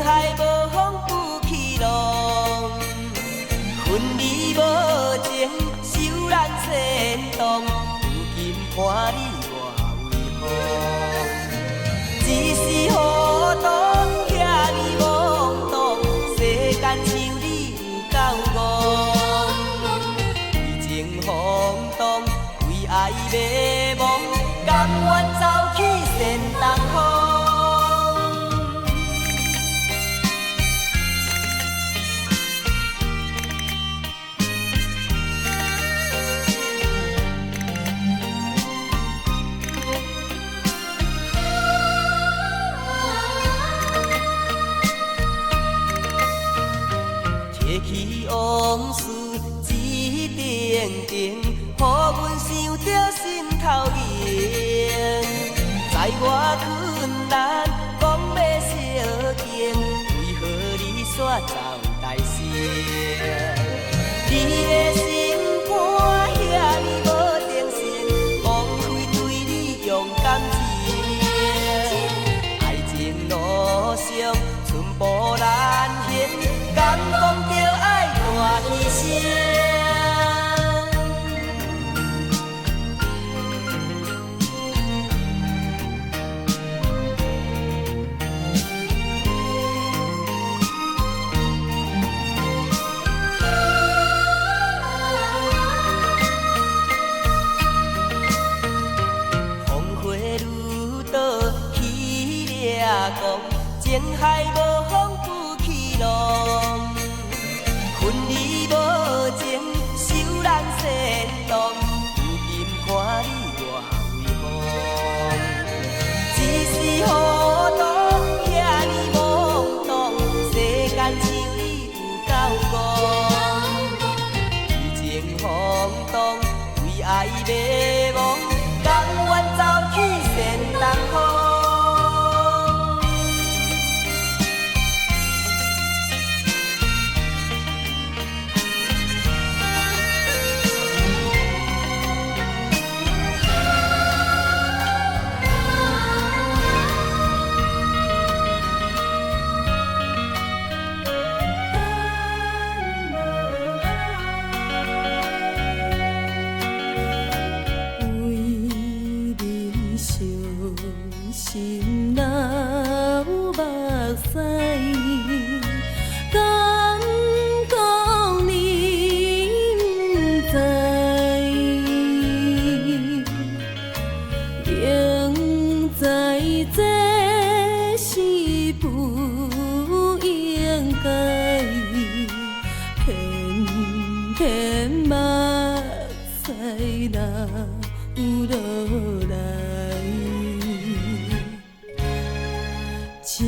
海无风不起浪，分离无情，受人煽动，如今看你我为何？一时糊涂，遐尼懵懂，世间像你有够戆，为情轰动，为爱迷惘，甘愿走去扇东风。提起往事一点点，予阮想着心头热。在我困难讲要相见，为何你煞走大声？你的心肝遐尼无定性，枉费对你用感情。爱情路上寸步难行，敢讲着爱大牺牲？情海无风不起浪，分离无情，受人煽动。如今看你我为何？一时糊涂，遐尼懵懂，世间像你有够戆。为情轰动，为爱迷惘，甘愿走去扇东风。心流目屎，敢讲你不知？明知这是不应该，偏偏目屎流落来。真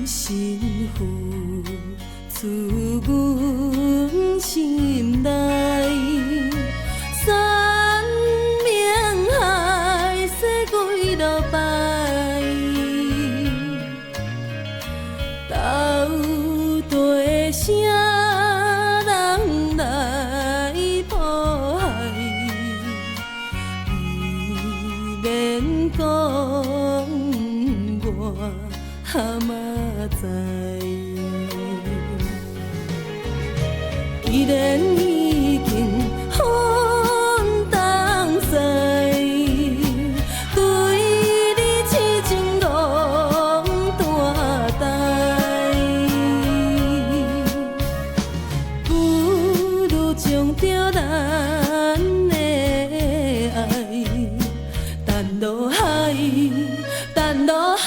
心付出阮心内，山盟海誓几落摆，到底啥人来破坏？伊免讲我。蛤蟆知，既然已经分东西，对你痴情戆大代，不如将着咱的爱淡落海，淡落海。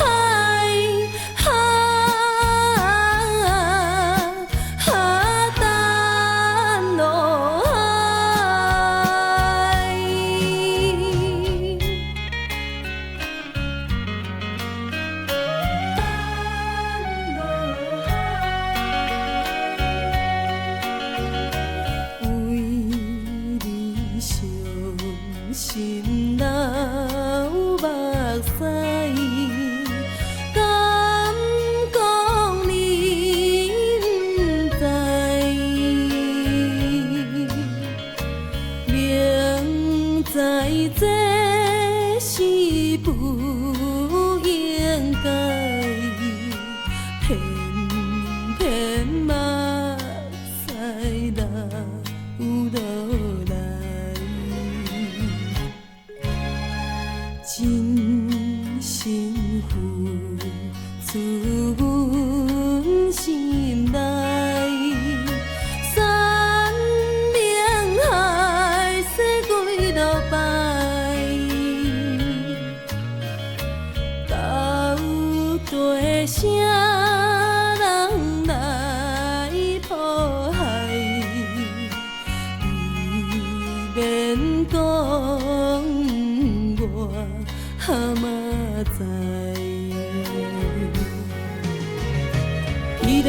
哪有落来？真心付自阮心内，山盟海誓几落摆，到底啥人来迫害？伊免讲，我嘛知。既然